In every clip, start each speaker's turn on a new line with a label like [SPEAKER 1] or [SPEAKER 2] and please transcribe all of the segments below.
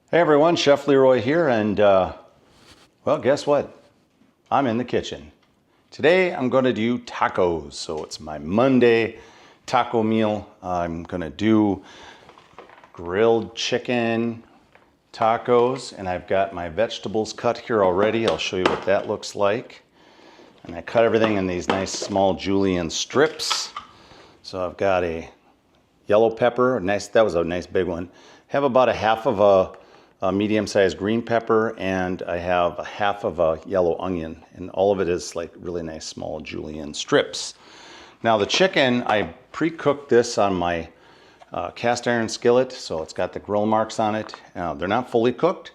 [SPEAKER 1] Hey everyone, Chef Leroy here, and well, guess what? I'm in the kitchen. Today I'm going to do tacos, so it's my Monday taco meal. I'm going to do grilled chicken tacos, and I've got my vegetables cut here already. I'll show you what that looks like. And I cut everything in these nice small julienne strips. So I've got a yellow pepper, that was a nice big one. Have about a half of a medium-sized green pepper, and I have a half of a yellow onion, and all of it is like really nice small julienne strips. Now the chicken, I pre-cooked this on my cast iron skillet, so it's got the grill marks on it. They're not fully cooked,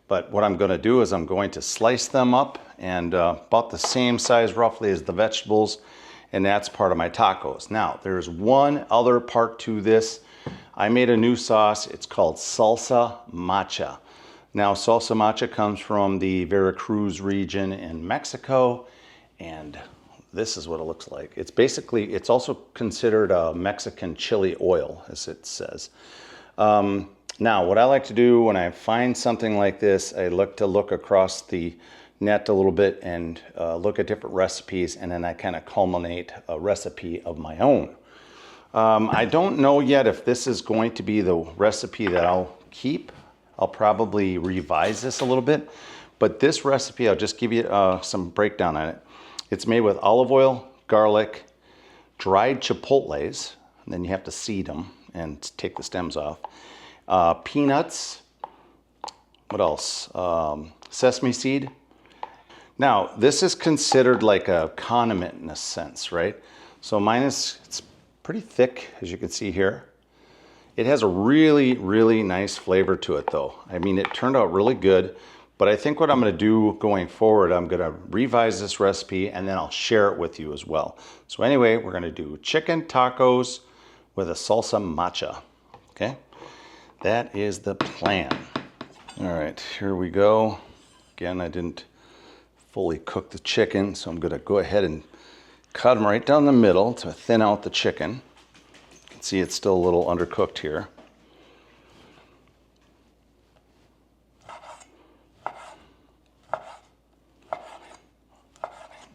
[SPEAKER 1] but what I'm going to do is I'm going to slice them up and about the same size roughly as the vegetables, and that's part of my tacos. Now there's one other part to this. I made a new sauce. It's called Salsa Macha. Now, Salsa Macha comes from the Veracruz region in Mexico, and this is what it looks like. It's also considered a Mexican chili oil, as it says. Now, what I like to do when I find something like this, I look across the net a little bit and look at different recipes, and then I kind of culminate a recipe of my own. I don't know yet if this is going to be the recipe that I'll keep. I'll probably revise this a little bit, but this recipe, I'll just give you some breakdown on it. It's made with olive oil, garlic, dried chipotles, and then you have to seed them and take the stems off. Peanuts, what else? Sesame seed. Now, this is considered like a condiment in a sense, right? So it's pretty thick, as you can see here. It has a really, really nice flavor to it though. I mean, it turned out really good, but I think what I'm gonna do going forward, I'm gonna revise this recipe and then I'll share it with you as well. So anyway, we're gonna do chicken tacos with a salsa macha, okay? That is the plan. All right, here we go. Again, I didn't fully cook the chicken, so I'm gonna go ahead and cut them right down the middle to thin out the chicken. You can see it's still a little undercooked here.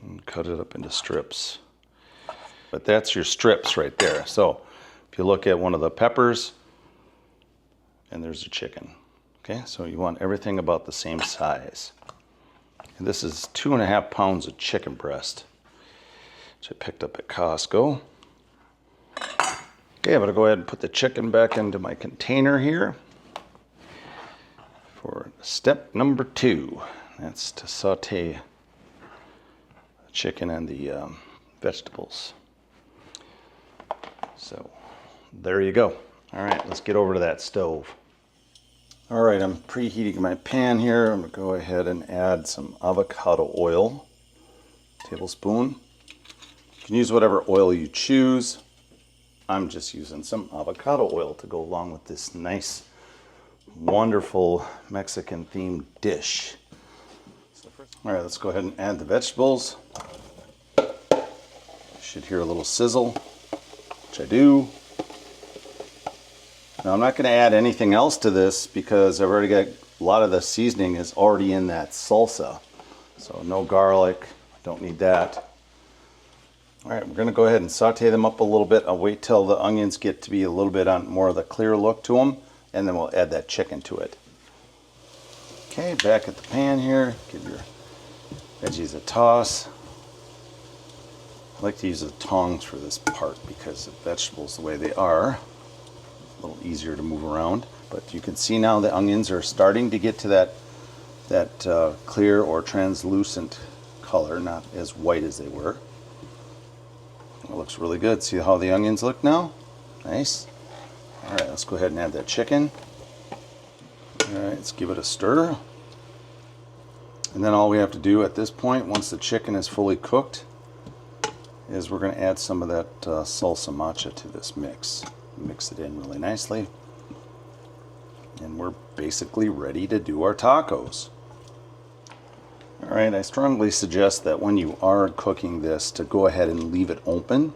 [SPEAKER 1] And cut it up into strips. But that's your strips right there. So if you look at one of the peppers, and there's the chicken. Okay, so you want everything about the same size. And this is 2.5 pounds of chicken breast, which I picked up at Costco. Okay, I'm gonna go ahead and put the chicken back into my container here for step number 2. That's to saute the chicken and the vegetables. So there you go. All right, let's get over to that stove. All right, I'm preheating my pan here. I'm gonna go ahead and add some avocado oil, tablespoon. You can use whatever oil you choose. I'm just using some avocado oil to go along with this nice, wonderful Mexican themed dish. All right, let's go ahead and add the vegetables. You should hear a little sizzle, which I do. Now I'm not gonna add anything else to this because I've already got a lot of the seasoning is already in that salsa. So no garlic, don't need that. All right, we're gonna go ahead and saute them up a little bit. I'll wait till the onions get to be a little bit on more of the clear look to them, and then we'll add that chicken to it. Okay, back at the pan here, give your veggies a toss. I like to use the tongs for this part because the vegetables, the way they are, a little easier to move around. But you can see now the onions are starting to get to that clear or translucent color, not as white as they were. It looks really good. See how the onions look now? Nice. All right, let's go ahead and add that chicken. All right, let's give it a stir. And then all we have to do at this point, once the chicken is fully cooked, is we're going to add some of that salsa macha to this mix. Mix it in really nicely. And we're basically ready to do our tacos. All right, I strongly suggest that when you are cooking this to go ahead and leave it open.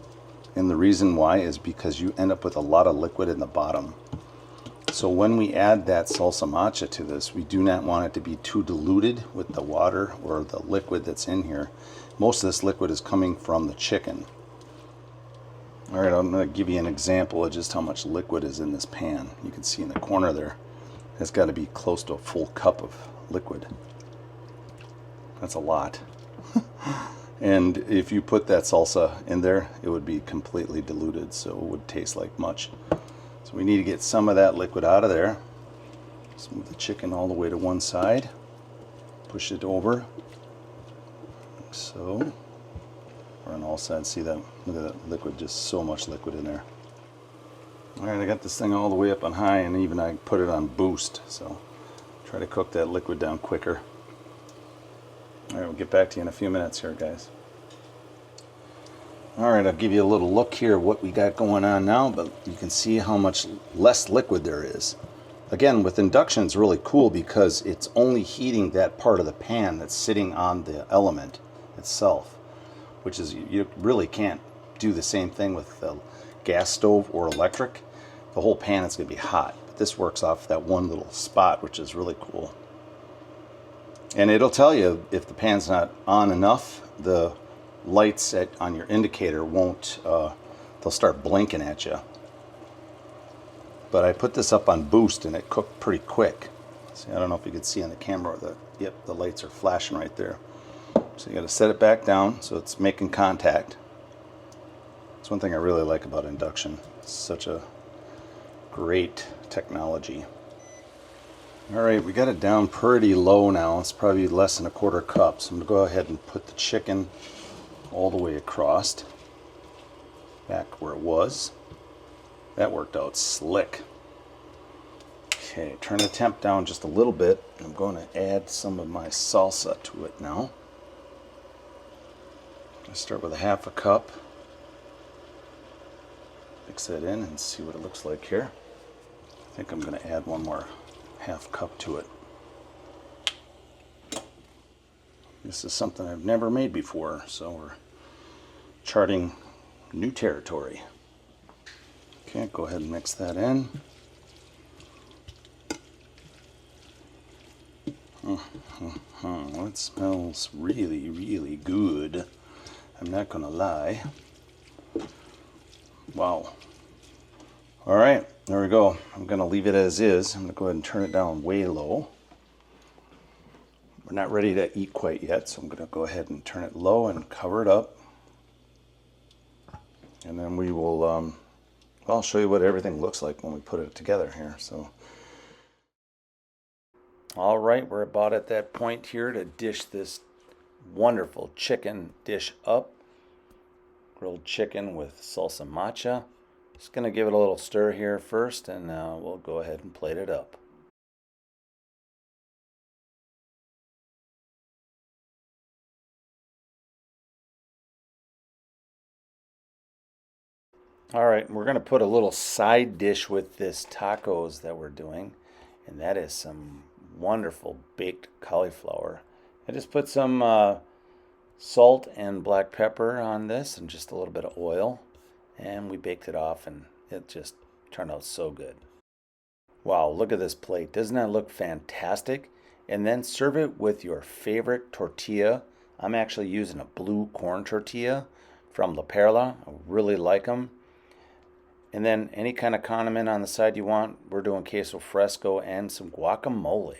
[SPEAKER 1] And the reason why is because you end up with a lot of liquid in the bottom. So when we add that salsa macha to this, we do not want it to be too diluted with the water or the liquid that's in here. Most of this liquid is coming from the chicken. All right, I'm going to give you an example of just how much liquid is in this pan. You can see in the corner there, it's got to be close to a full cup of liquid. That's a lot. And if you put that salsa in there, it would be completely diluted, so it would taste like much. So we need to get some of that liquid out of there. Let's move the chicken all the way to one side. Push it over, like so. Or on all sides, see that? Look at that liquid, just so much liquid in there. All right, I got this thing all the way up on high, and even I put it on boost, so try to cook that liquid down quicker. All right, we'll get back to you in a few minutes here, guys. All right, I'll give you a little look here what we got going on now, but you can see how much less liquid there is. Again, with induction, it's really cool because it's only heating that part of the pan that's sitting on the element itself, which is, you really can't do the same thing with the gas stove or electric. The whole pan is going to be hot, but this works off that one little spot, which is really cool. And it'll tell you if the pan's not on enough, the lights on your indicator won't, they'll start blinking at you. But I put this up on boost and it cooked pretty quick. See, I don't know if you can see on the camera, yep, the lights are flashing right there. So you got to set it back down so it's making contact. That's one thing I really like about induction. It's such a great technology. All right, we got it down pretty low now. It's probably less than a quarter cup. So I'm going to go ahead and put the chicken all the way across, back where it was. That worked out slick. Okay, turn the temp down just a little bit. I'm going to add some of my salsa to it now. I start with a half a cup. Mix that in and see what it looks like here. I think I'm going to add one more half cup to it. This is something I've never made before, so we're charting new territory. Okay, go ahead and mix that in. It smells really, really good. I'm not gonna lie. Wow. All right, there we go. I'm gonna leave it as is. I'm gonna go ahead and turn it down way low. We're not ready to eat quite yet, so I'm gonna go ahead and turn it low and cover it up. And then we will, I'll show you what everything looks like when we put it together here. So, all right, we're about at that point here to dish this wonderful chicken dish up. Grilled chicken with salsa macha. Just going to give it a little stir here first, and we'll go ahead and plate it up. All right, we're going to put a little side dish with this tacos that we're doing, and that is some wonderful baked cauliflower. I just put some salt and black pepper on this and just a little bit of oil, and we baked it off, and it just turned out so good. Wow, look at this plate. Doesn't that look fantastic? And then serve it with your favorite tortilla. I'm actually using a blue corn tortilla from La Perla. I really like them. And then any kind of condiment on the side you want. We're doing queso fresco and some guacamole.